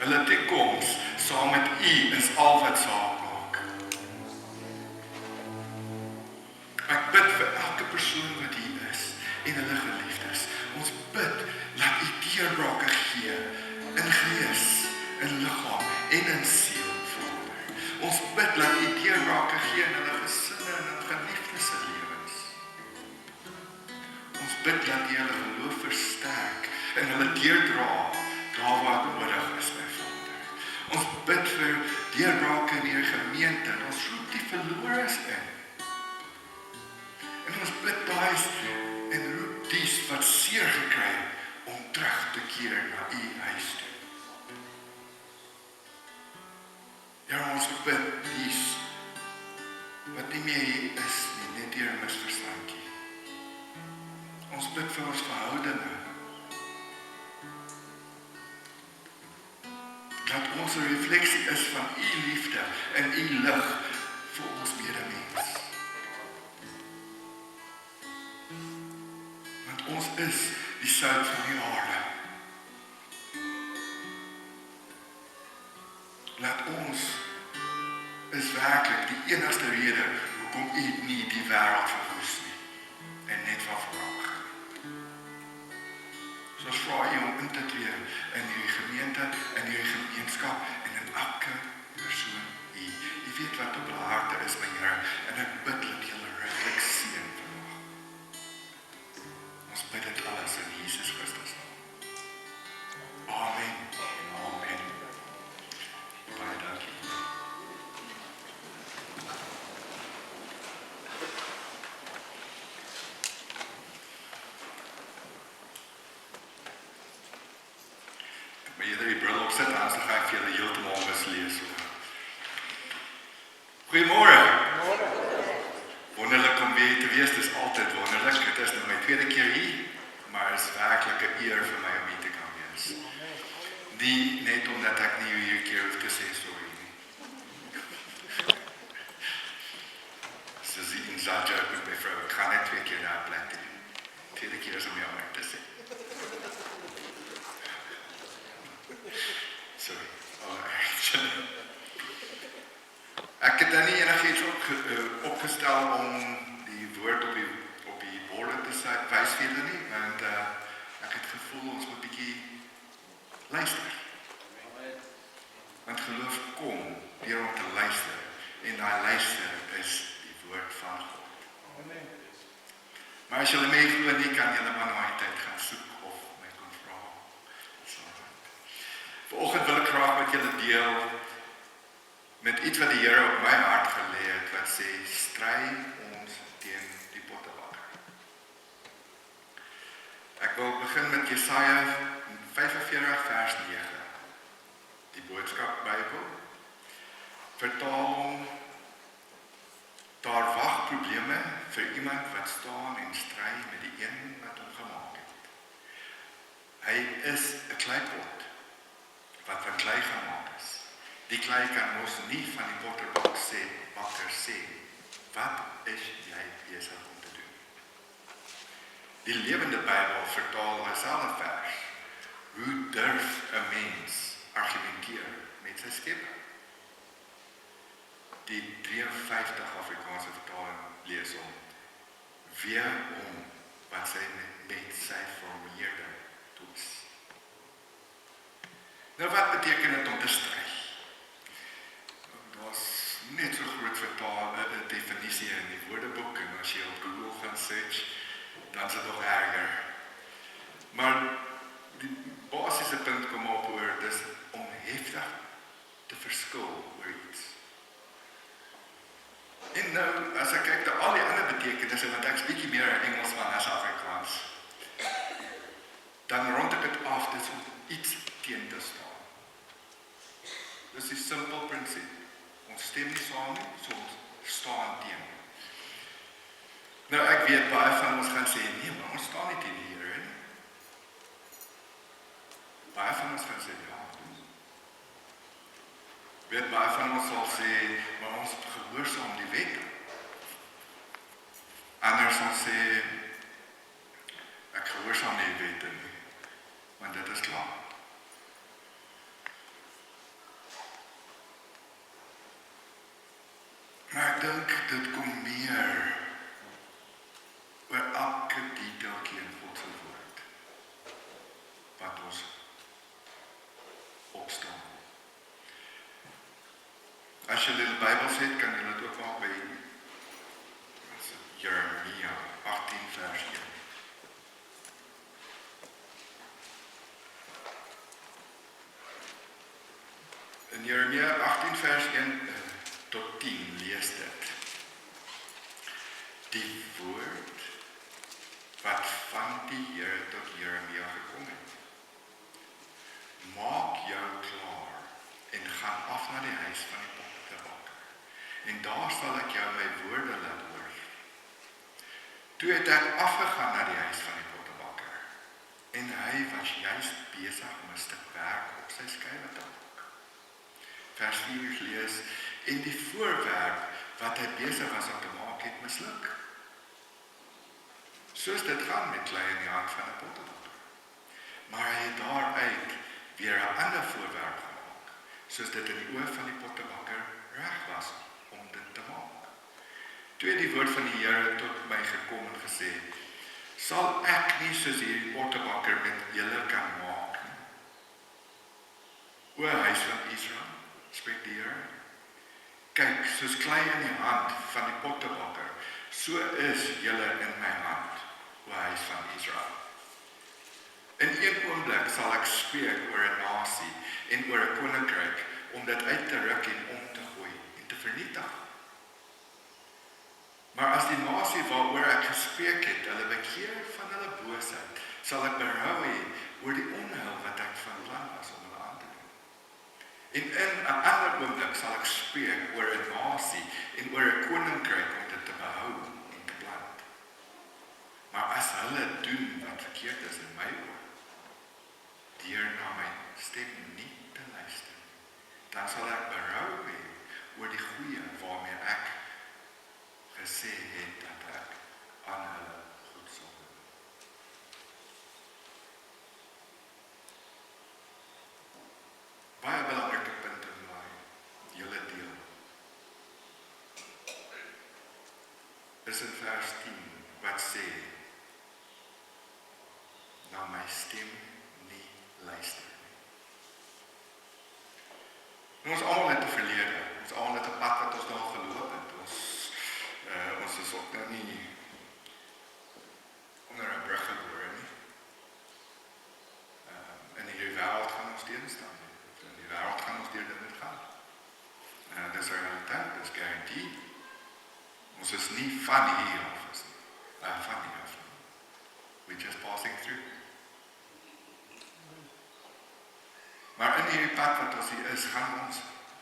Hulle toekoms saam met U is al wat saak maak. Ek bid vir elke persoon wat hier is en hulle geliefdes. Ons bid dat U deurbrake gee in gees, in liggaam en in siel, Vader. Ons bid dat U deurbrake gee in hulle gesinne en in geliefdes se lewens. Ons bid dat U hulle geloof versterk en hulle deurdra daar waar dit nodig is, my Vader. Ons bid vir deurbrake in U gemeente en ons roep die verloores in. En ons bid daai en roep dies wat seer gekry het om terug te keer na U huis toe. Ja, ons bid dies wat nie meer hier is nie, net deur 'n misverstandjie. Ons bid vir ons verhoudinge. Dat ons 'n refleksie is van U liefde en U lig vir ons medemens. Want ons is die sout van die aarde. Laat ons is werklik die enigste rede hoekom U nie die wêreld verwoes nie en net van verraak. So ons vra U om in te tree in hierdie gemeente, in hierdie gemeenskap en in elke persoon hier. U weet wat op hulle harte is, my Here, en ek bid dat julle regtig seën vandag. Ons bid dit alles in Jesus Christus naam. Amen. Amen. Baie dankie. Maar jy die bril opsit, anders gaan ek vir julle heeltemal mislees. Goeiemôre. Wonderlik om weer te wees, dit is altyd wonderlik. Dit is nou my tweede keer hier, maar het is werklik 'n eer vir my om hier te kan wees. Nie net omdat ek nie hierdie keer hoef te sê sorry nie. Soos die inside joke met my vrou, ek gaan net 2 keer na 'n plek toe. Tweede keer is om jammer te sê. Sorry. Ek het dan nie enigiets opgestel om die woord op die borde te wys vir julle nie, want ek het gevoel ons moet 'n bietjie luister. Want geloof kom deur om te luister en daai luister is die woord van God. Amen. Maar as julle mee glo nie, kan julle maar na die tyd gaan soek of my kon vra. Vanoggend wil ek graag met julle deel met iets wat die Here op my hart gelê het wat sê stry ons teen die pottebakker. Ek wil begin met Jesaja 45 vers 9. Die Boodskap Bybel. Vertaal hom: daar wag probleme vir iemand wat staan en stry met die een wat hom gemaak het. Hy is 'n kleipot wat van klei gemaak is. Die klei kan mos nie van die potterbakker sê, wat is jy besig om te doen? Die Lewende Bybel vertaal dieselfde vers. Hoe durf 'n mens argumenteer met sy skepper? Die 53 Afrikaanse vertaling lees om weer om wat sy met sy formeerde toets. Nou wat beteken dit om te stry? Daar's net so groot vertale definisie in die Woordeboek en as jy op Google gaan search, dan is dit nog erger. Maar die basiese punt kom op oor dis om heftig te verskil oor iets. En nou, as ek kyk na al die ander betekenisse, want ek is bietjie meer Engelsman as Afrikaans, dan rond ek dit af, dis om iets teen te staan. Dis die simpel prinsip. Ons stem nie saam nie, so ons staan teen. Nou ek weet baie van ons gaan sê, nee, maar ons staan nie teen die Here nie. Baie van ons gaan sê, ja. Weet baie van ons sal sê, maar ons gehoorsaam die wet. Anders sal sê, ek gehoorsaam die wet nie, want dit is klaar. dink dit kom meer oor elke detailtjie in God se woord wat ons opstaan. As jy die Bybel sê, kan jy dit ook maak by Jeremia 18 vers 1. In Jeremia 18 vers 1 tot 10 lees dit. Die woord wat van die Here tot Jeremia gekom het. Maak jou klaar en gaan af na die huis van die pottebakker. En daar sal ek jou my woorde laat hoor. Toe het ek afgegaan na die huis van die pottebakker. En hy was juist besig om 'n stuk werk op sy skouer te maak. Vers 4 lees, en die voorwerp wat hy besig was om te maak het misluk. Soos dit gaan met klei in die hand van 'n pottebakker. Maar hy het daaruit weer 'n ander voorwerp gemaak, soos dit in die oë van die pottebakker reg was om dit te maak. Toe het die woord van die Here tot my gekom en gesê, sal ek nie soos hierdie pottebakker met julle kan maak nie? O huis van Israel, spreek die Here, kyk, soos klei in die hand van die pottebakker, so is julle in my hand, o huis van Israel. In een oomblik sal ek spreek oor 'n nasie en oor 'n koninkryk om dit uit te ruk en om te gooi en te vernietig. Maar as die nasie waaroor ek gespreek het, hulle bekeer van hulle boosheid, sal ek berou hê oor die onheil wat ek van plan was om hulle aan te doen. En in 'n ander oomblik sal ek spreek oor 'n nasie en oor 'n koninkryk om dit te behou en te plant. Maar as hulle doen wat verkeerd is in my oë, deur na my stem nie te luister, dan sal ek berou hê oor die goeie waarmee ek gesê het dat ek aan hulle goed sal doen. Baie belangrike punte in die hele deel. Is in vers 10 wat sê, na my stem nie luister nie. Nou, ons almal het 'n verlede, ons almal het 'n pad wat ons daar geloop het. Ons is ook nou nie onder 'n brug gebore nie. In hierdie wêreld gaan ons teenstaan. In die wêreld gaan ons deur dit gaan. Dis 'n realiteit, dis garantie. Ons is nie van hier af is nie. Van hier af. We're just passing through. Maar in hierdie pad wat ons hier is, gaan ons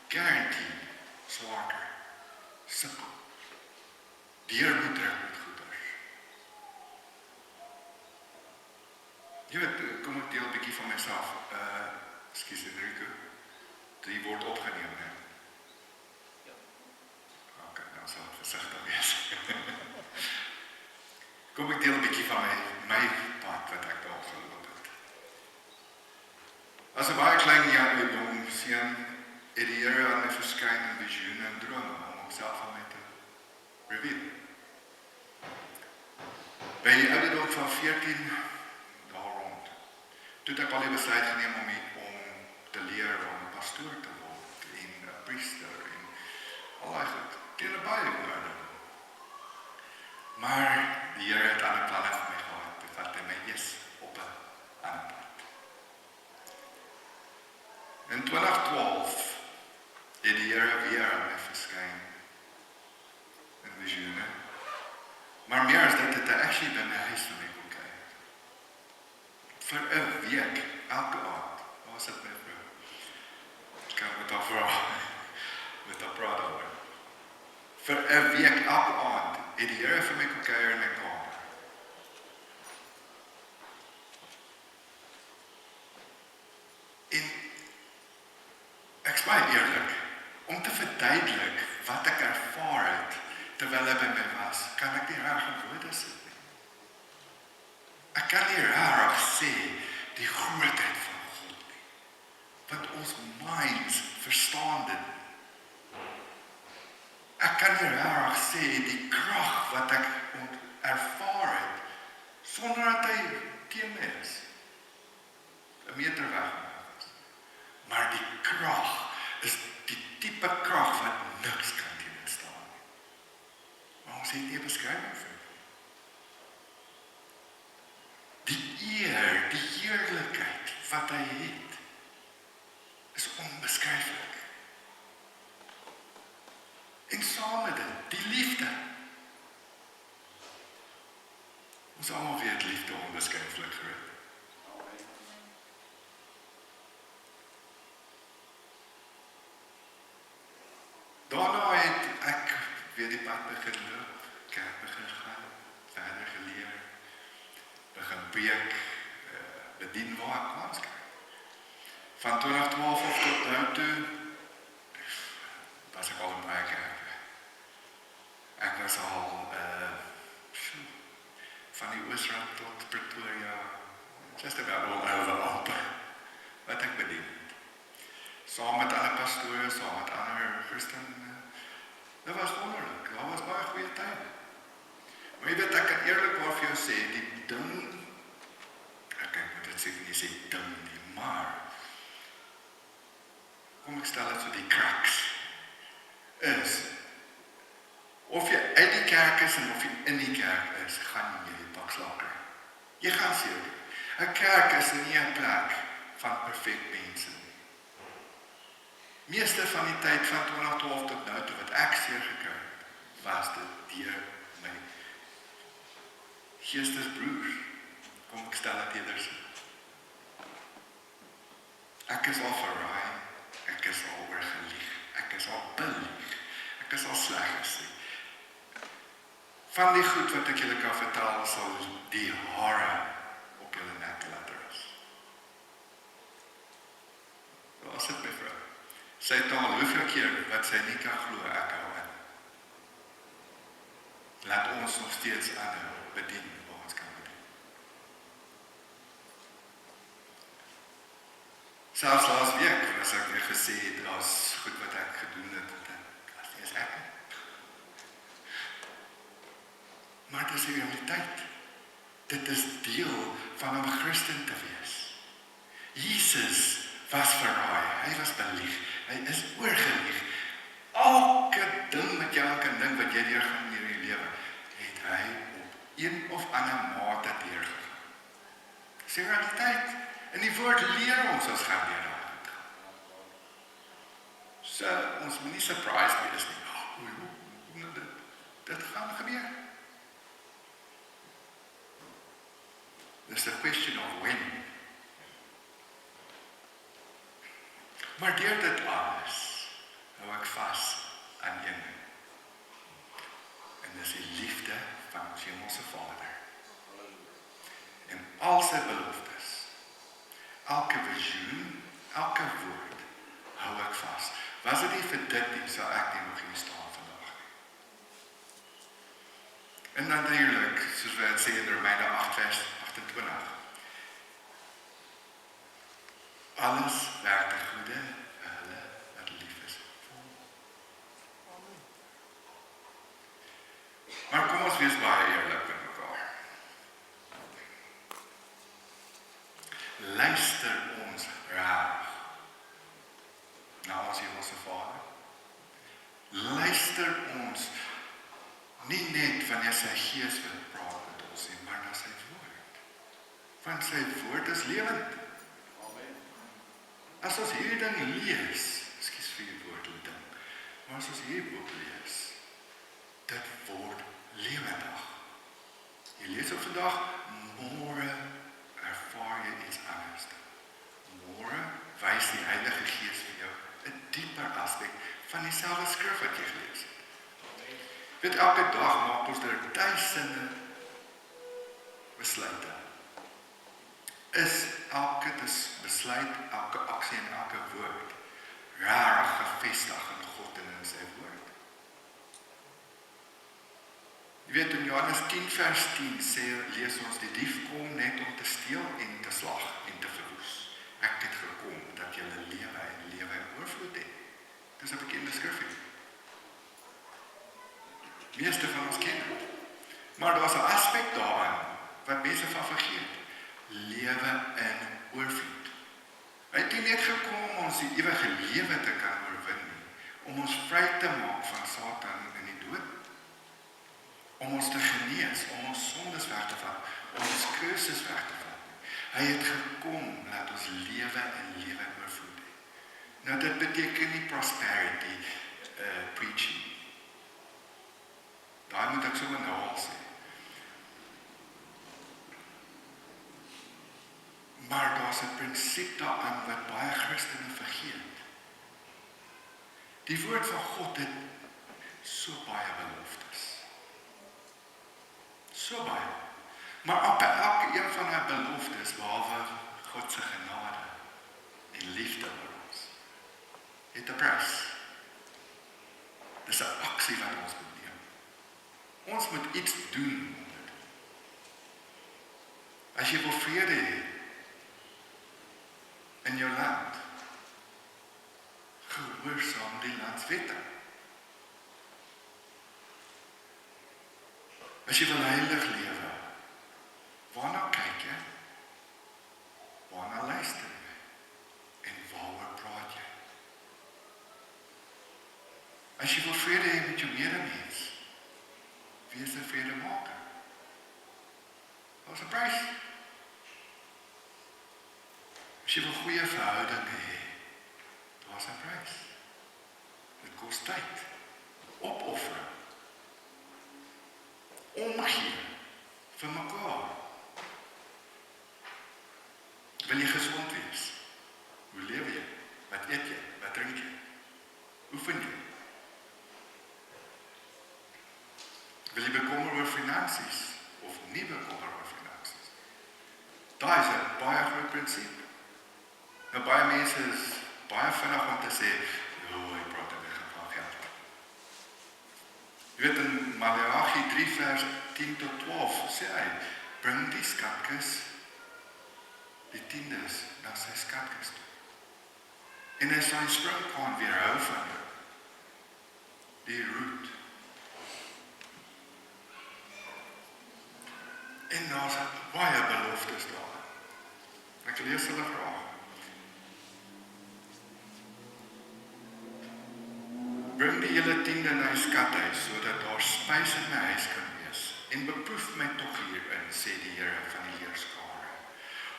garantie swaker, sukkel. Deur moet trek met goeders. Jy weet, kom ek deel 'n bietjie van myself. Ekskuus Enrico. Die word opgeneem, hè? Ja. Okay, nou sal ek versigtig wees. Kom ek deel 'n bietjie van my pad wat ek daar geloop het. As 'n baie klein jong seun het die Here aan my verskyn in visioene en drome om homself aan my te reveal. By die ouderdom van 14, daar rond, toe het ek al die besluit geneem om te leer om 'n pastoor te word en 'n priester en al daai goed. Teen 'n baie woorde. Maar die Here het ander planne vir my gehad, wat hy my eers op 'n ander pad. In 2012 het die Here weer aan my verskyn in visioene. Maar meer as dit, het hy actually by my huis vir my kom kyk. Vir 'n week, elke aand, waar sit my vrou? Ek kan met haar praat oor. Vir 'n week, elke aand, het die Here vir my kom kuier in my kamer. En ek is baie eerlik, om te verduidelik wat ek ervaar het, terwyl hy by my was, kan ek nie reg in woorde sit nie. Ek kan nie reg sê die grootheid van God nie. Want ons minds verstaan dit nie. Ek kan nie reg sê die krag wat ek ervaar het, sonder dat hy teen my is. 'n meter weg. Maar die krag is die tipe krag wat niks kan teenstaan. Maar ons het nie 'n beskrywing vir. Die eer, die heerlikheid wat hy het, is onbeskryflik. En saam met dit, die liefde. Ons almal weet liefde onbeskryflik groot. Daarna het ek weer die pad begin loop, kerk begin gaan, verder geleer, begin preek, bedien waar ek kans kry. Van 2012 af tot nou toe, was ek al in baie kerke. Ek was al van die Oosrand tot Pretoria, just about all over amper, wat ek bedien het. Saam met ander pastore, saam met ander Christen. Dit was wonderlik, daar was baie goeie tyd. Maar jy weet, ek kan eerlikwaar vir jou sê, die ding, ek moet dit seker nie sê ding nie, maar, kom ek stel dit so die cracks, is, of jy uit die kerk is en of jy in die kerk is, gaan jy pak slaag kry. Jy gaan seker. 'n kerk is nie 'n plek van perfek mense nie. Meeste van die tyd van 2012 tot nou toe wat ek seer gekry het, was dit deur my geestesbroers. Kom ek stel dit eerder so. Ek is al verraai, ek is al oorgelieg, ek is al belieg, ek is al sleg gesê. Van die goed wat ek julle kan vertel, sal die hare op julle nek laat rus. Waar sit my vrou? Sy het al hoeveel keer wat sy nie kan glo ek hou in. Laat ons nog steeds aanhou bedien waar ons kan bedien. Selfs laas week was ek weer gesê, daar's goed wat ek gedoen het, dat is nie eens ek nie. Maar dit is die realiteit. Dit is deel van om Christen te wees. Jesus was verraai, hy was belieg, hy is oorgelieg. Elke ding wat jy aan kan dink wat jy deurgaan in die lewe, het hy op een of ander mate deurgegaan. Dis die realiteit. En die woord leer ons gaan deur daaruit gaan. So, ons moet nie surprised wees nie. Dit gaan gebeur. It's a question of when. Maar deur dit alles, hou ek vas aan een ding. En dis die liefde van ons hemelse Vader. En al sy beloftes, elke visioen, elke woord, hou ek vas. Was dit nie vir dit nie, sal ek nie nog hier staan vandag nie. En natuurlijk, soos wij het sê in Romeine 8 vers 28. Alles werk ten goede vir hulle wat lief is. Maar kom ons wees baie eerlik met mekaar. Luister ons raag na ons hemelse Vader. Luister ons nie net wanneer sy gees wil praat met ons nie, maar na sy woord. Want sy woord is lewend. As ons hierdie ding lees, ekskuus vir die woord ding, maar as ons hierdie boek lees, dit word lewendig. Jy lees op vandag, môre ervaar jy iets anders. Môre wys die Heilige Gees vir jou 'n dieper aspek van dieselfde skrif wat jy gelees het. Weet, elke dag maak ons duisende besluite. Is elke besluit, elke aksie en elke woord rarig gevestig in God en in sy woord? Jy weet, in Johannes 10 vers 10 sê, lees ons, die dief kom net om te steel en te slag en te verwoes. Ek het gekom dat julle lewe en lewe in oorvloed het. Dis 'n bekende skrif hier. Meeste van ons ken dit. Maar daar's 'n aspek daarin wat mense van vergeet. Lewe in oorvloed. Hy het nie net gekom om ons die ewige lewe te kan oorwin nie, om ons vry te maak van Satan en die dood, om ons te genees, om ons sondes weg te vat, om ons kurses weg te vat. Hy het gekom dat ons lewe en lewe oorvloed het. Nou dit beteken nie prosperity preaching. Daar moet ek so nou al sê. Maar daar's 'n prinsip daaraan wat baie Christene vergeet. Die woord van God het so baie beloftes. So baie. Maar op elke een van die beloftes, behalwe God se genade en liefde vir ons, het 'n prys. Dis 'n aksie wat ons moet neem. Ons moet iets doen om dit. As jy wil vrede hê in jou land, gehoorsaam die landswette. As jy wil heilig lewe, waarna kyk jy? Waarna luister jy? En waaroor praat jy? As jy wil vrede hê met jou medemens, wie is 'n vredemaker? Daar's 'n prys. As jy wil goeie verhoudinge hê, daar's 'n prys. Dit kos tyd, opoffering, omgee vir mekaar. Wil jy gesond wees? Hoe leef jy? Wat eet jy? Wat drink jy? Oefen jy? Wil jy bekommer oor finansies of nie bekommer oor finansies? Daai is 'n baie groot prinsip. Nou baie mense is baie vinnig om te sê, ek praat van geld. Jy weet in Maleagi 3 vers 10 tot 12 sê hy, bring die skatkis, die tiendes, na sy skatkis toe. En hy sal die springkaan weerhou van jou. Die roet. En daar's baie beloftes daar. Ek lees hulle graag. Bring die hele tiende na die skathuis, sodat daar spys in my huis kan wees. En beproef my tog hierin, sê die Here van die heerskare.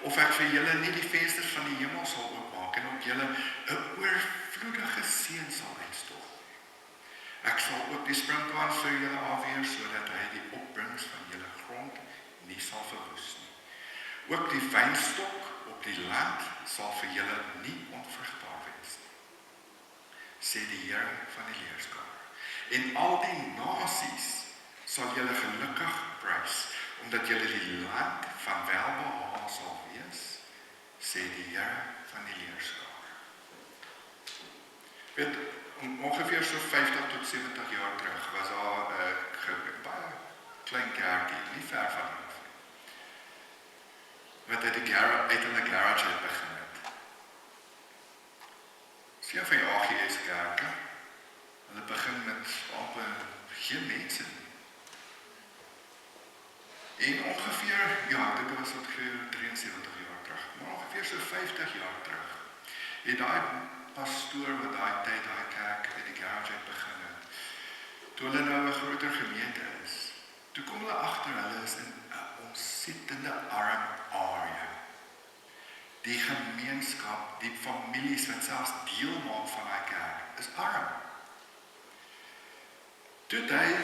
Of ek vir julle nie die vensters van die hemel sal oopmaak en op julle 'n oorvloedige seën sal uitstort. Ek sal ook die springkaan vir julle afweer, sodat hy die opbrengs van julle grond nie sal verwoes nie. Ook die wynstok op die land sal vir julle nie onvrugbaar wees nie, sê die Here van die heerskare. En al die nasies sal julle gelukkig prys, omdat julle die land van welbehae sal wees, sê die Here van die heerskare. Weet, ongeveer so 50 tot 70 jaar terug was daar 'n baie klein kerkie, nie ver van my, wat uit 'n garage het begin het. Sien van die AGS kerke, hulle begin met amper geen mense nie. En ongeveer, dit was ongeveer 73 jaar terug, maar ongeveer so 50 jaar terug, het daai pastoor wat daai tyd daai kerk uit die garage het begin het, toe hulle nou 'n groter gemeente is, toe kom hulle agter hulle is in 'n ontsettende arm area. Die gemeenskap, die families wat selfs deel maak van daai kerk, is arm. Toe hy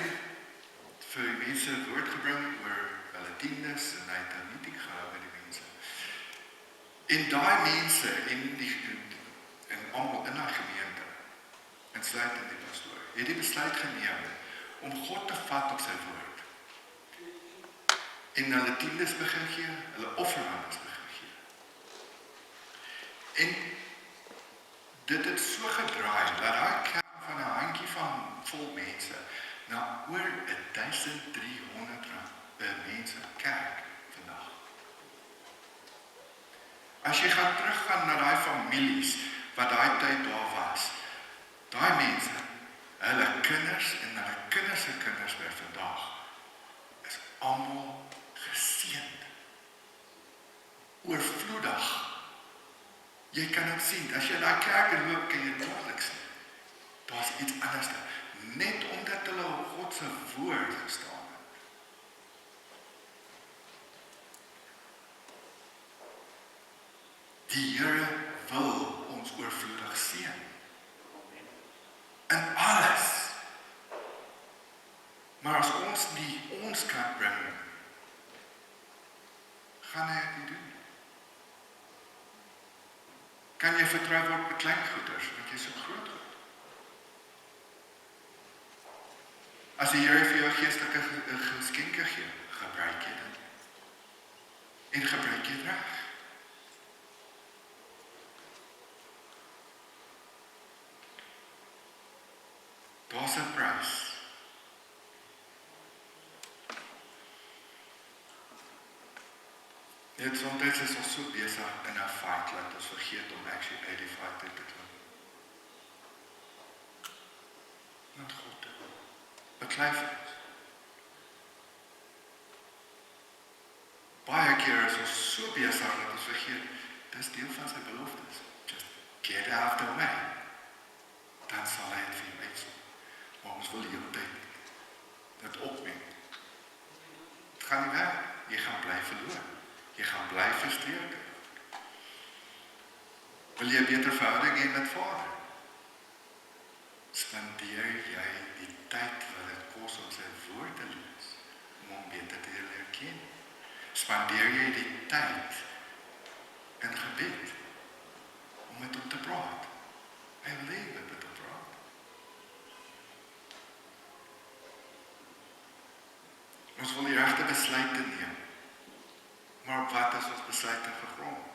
vir mense woord gebring oor hulle tiendes en hy het 'n meeting gehou met die mense. En daai mense en almal in daai gemeente, insluitend die pastoor, het die besluit geneem om God te vat op sy woord. En hulle tiendes begin gee, hulle offerhandes begin gee. En dit het so gedraai, dat daai kerk van 'n handjie van vol mense, na oor 1300 mense kerk vandag. As jy gaan teruggaan na daai families, wat daai tyd daar was, daai mense hulle kinders en hulle kinders se kinders by vandag is almal geseënd. Oorvloedig. Jy kan dit sien, as jy na kerke loop, kan jy dadelik sien. Daar's iets anders. Net omdat hulle op God se woord gestaan het. Die Here wil ons oorvloedig seën. In alles. Maar as ons nie ons kan bring, gaan hy dit nie doen. Kan jy vertrou word met klein goeders, want jy so groot word? As die Here vir jou geestelike geskenke gee, gebruik jy dit. En gebruik jy dit reg. Daar's 'n prys. Net soms is ons so besig in 'n fight dat ons vergeet om actually by die fight te klim. Net God. Beklei vir ons. Baie keer is ons so besig dat ons vergeet, dis deel van sy beloftes. Just get out of the way. Dan sal hy het vir jou uitsoek. Maar ons wil die hele tyd dit opneem. Het gaan nie weg. Jy gaan bly verloor. Jy gaan bly frustreerd. Wil jy 'n beter verhouding hê met Vader? Spandeer jy die tyd wat dit kos om sy woord te lees, om hom beter te leer ken? Spandeer jy die tyd in gebed, om met hom te praat? Hy wil hê met hom te praat. Ons wil die regte besluite neem, maar op wat is ons besluite gegrond?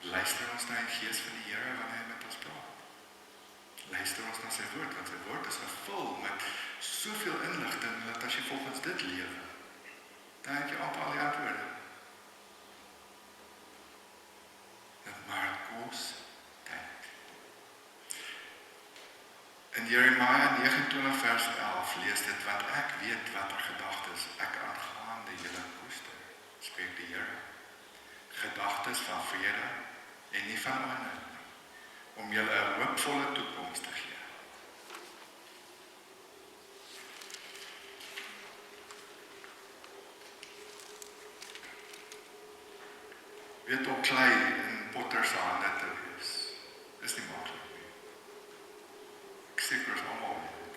Luister ons na die gees van die Here wanneer hy met ons praat. Luister ons na sy woord, want sy woord is gevul met soveel inligting, dat as jy volgens dit lewe, dan het jy amper al die antwoorde. Maar het kos tyd. In Jeremia 29 vers 11 lees dit, want ek weet wat gedagtes ek aangaande julle koester, spreek die Here. Gedagtes van vrede en nie van onheil nie, om julle 'n hoopvolle toekoms te gee. Weet om klei in potters hande te wees, is nie maklik nie. Ek seker is almal weet.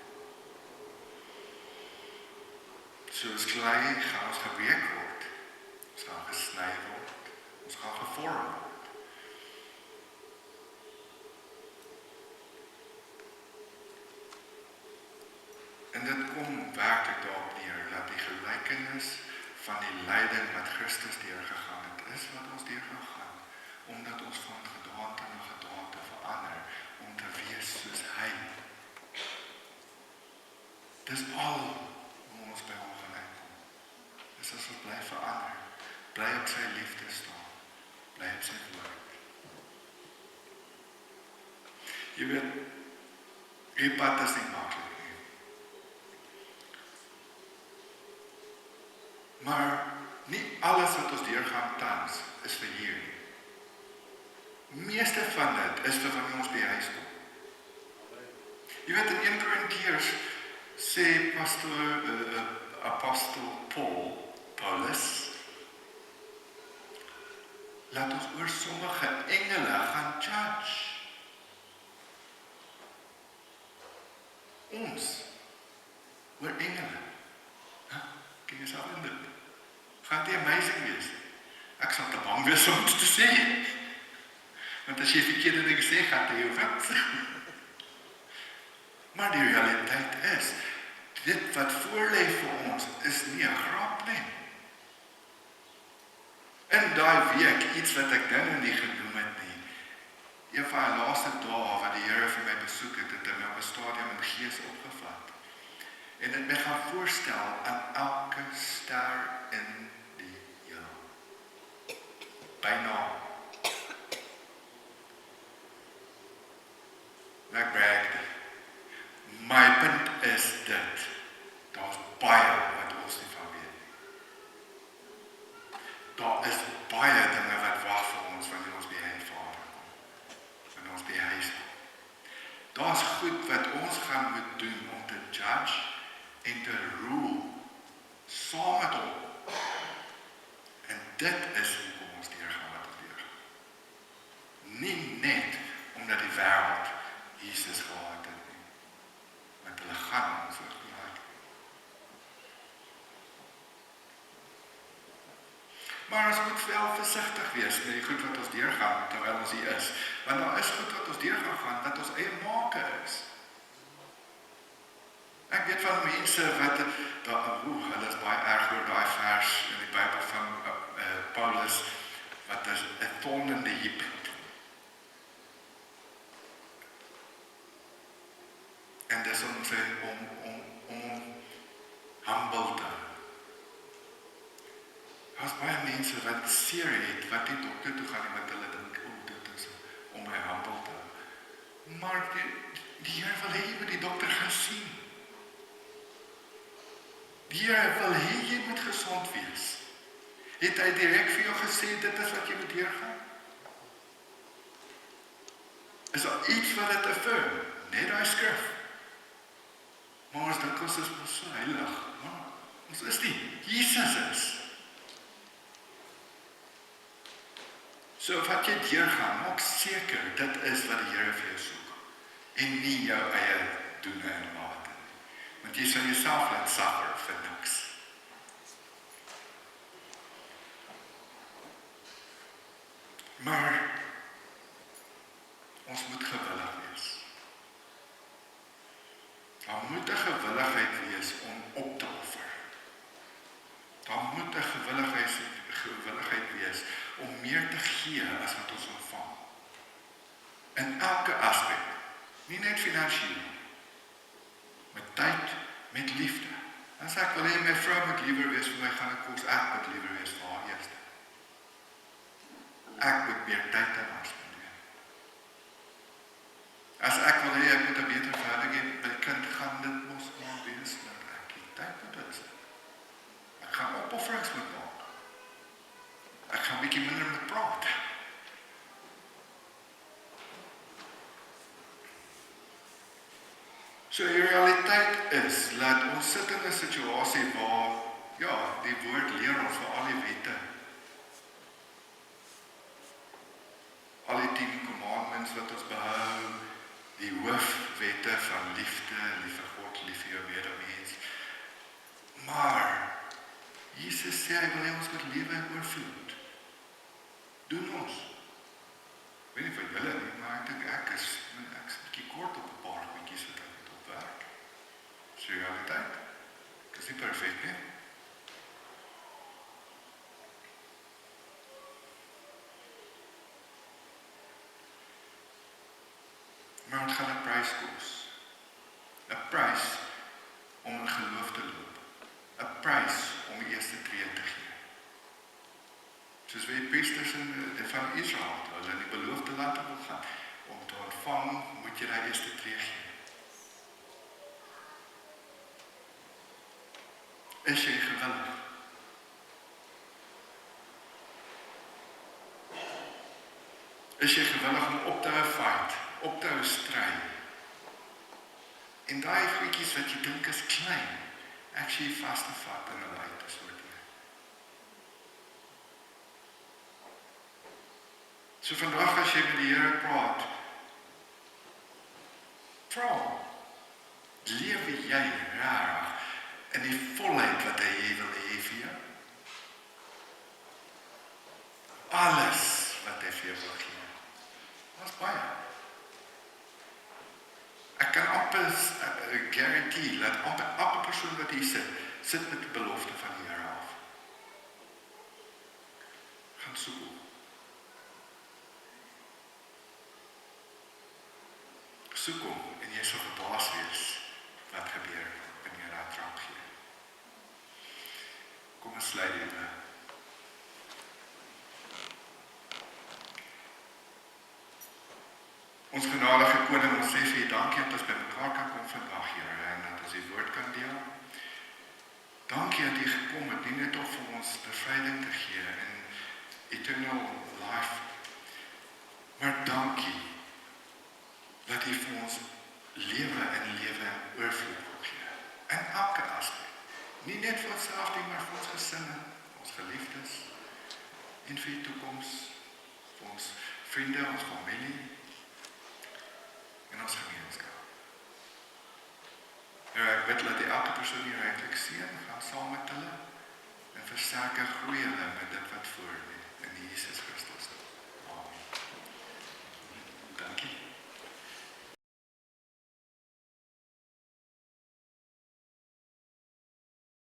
Soos klei gaan ons gebreek word, ons gaan gesny word, ons gaan gevorm word. En dit kom werklik daarop neer, dat die gelykenis van die lyding wat Christus deurgegaan het, is wat ons deurgegaan, omdat ons van gedaante na gedaante verander, om te wees soos hy. Dis al hoe ons by hom gaan uitkom. Dis as ons bly verander, bly op sy liefde staan, bly op sy woord. Jy weet, die pad is nie maklik. Maar nie alles wat ons deurgaan tans is vir hier nie. Meeste van dit is vir wanneer ons by die huis kom. Jy weet, in 1 Korintiërs sê apostel Paulus, laat ons oor sommige engele gaan judge. Ons, oor engele. Kan jy self in dit? Gaan dit amazing wees? Ek sal te bang wees om te sê. Want as jy verkeerde dinge sê, gaan dit jou vat. Maar die realiteit is, dit wat voorlê vir ons, is nie 'n grap nie. In daai week, iets wat ek nou nie genoem het nie, een van die laaste dae wat die Here vir my besoek het, het hy my op 'n stadium in gees opgevat. En dit my gaan voorstel aan elke ster in die hemel. Byna. Ek brag nie. My punt is dit. Daar's baie wat ons nie van weet nie. Daar is baie dinge wat wag vir ons wanneer ons by hy Vader kom. Wanneer ons by huis kom. Daar's goed wat ons gaan moet doen om te judge en te rule saam met hom. En dit is hoekom ons deurgaan wat ons deurgaan. Nie net omdat die wêreld Jesus gehaat het nie. Want hulle gaan ons ook nie haat. Maar ons moet wel versigtig wees met die goed wat ons deurgaan terwyl ons hier is. Want daar is goed wat ons deurgaan wat ons eie make is. Ek weet van mense wat hulle is baie erg oor daai vers in die Bybel van Paulus wat is 'n thorn in the hip. En dis om humble te. Daar's baie mense wat seer het, wat nie dokter toe gaan en wat hulle dink, dit is om my humble te. Maar die Here wil hê jy moet die dokter gaan sien. Die Here wil hê jy moet gesond wees. Het hy direk vir jou gesê, dit is wat jy moet deurgaan? Is daar iets wat dit affirm? Net daai skrif. Maar ons dink ons is so heilig. Maar ons is nie. Jesus is. So wat jy deurgaan, maak seker, dit is wat die Here vir jou soek. En nie jou eie doen en late. Want jy sal jouself laat suffer vir niks. Maar ons moet gewillig wees. Daar moet 'n gewilligheid wees om op te offer. Daar moet 'n gewilligheid wees om meer te gee as wat ons ontvang. In elke aspek, nie net finansiëel, met tyd, met liefde. As ek wil hê my vrou moet liewer wees vir my, gaan ek kos, ek moet liewer wees vir haar eerste. Ek moet meer tyd aan haar spandeer. As ek wil hê ek moet 'n beter verhouding hê met my kind, gaan dit mos maar wees dat ek die tyd moet insit. Ek gaan opofferings moet maak. Ek gaan 'n bietjie minder moet praat. So die realiteit is, dat ons sit in 'n situasie waar, die woord leer ons vir al die wette. Al die 10 commandments wat ons behou, die hoofwette van liefde, lief vir God, lief vir jou medemens. Maar Jesus sê hy wil hê ons moet lewe in oorvloed. Doen ons. Ek weet nie van julle nie, maar ek dink ek is 'n bietjie kort op 'n paar goedjies wat ek moet opwerk. Dis die realiteit. Ek is nie perfek nie. Maar het gaan 'n prys kos. 'n Prys om in geloof te loop. 'n Prys om die eerste tree te gee. Soos wie priesters van Israel, hulle in die beloofde land wil gaan, om te ontvang, moet jy daai eerste tree gee. Is jy gewillig? Is jy gewillig om op te hou fight, op te hou stry? En daai goedjies wat jy dink is klein, actually vas te vat en hulle uit te sorteer. So vandag as jy met die Here praat, vra, lewe jy rarig in die volheid wat hy wil hê vir jou? Alles wat hy vir jou wil gee. Dat is baie. Ek kan amper guarantee dat amper persoon wat hier sit met die belofte van die Here af. Gaan soek hom. Soek hom en jy sal verbaas wees wat gebeur wanneer jy daai trap gee. Kom ons sluit dit. Ons genadige koning, ons sê vir U dankie dat ons by mekaar kan kom vandag, Here, en dat ons die woord kan deel. Dankie dat U gekom het, nie net om vir ons bevryding te gee en eternal life, maar dankie dat U vir ons lewe en oorvloed wil gee. In elke aspek. Nie net vir onsself nie, maar vir ons gesinne, ons geliefdes, en vir die toekoms, vir ons vriende, ons familie, en ons gemeenskap. Nou, ek bid dat die elke persoon hier ryklik seën, gaan saam met hulle, en verseker groei hulle met dit wat voor lê, in Jesus Christus.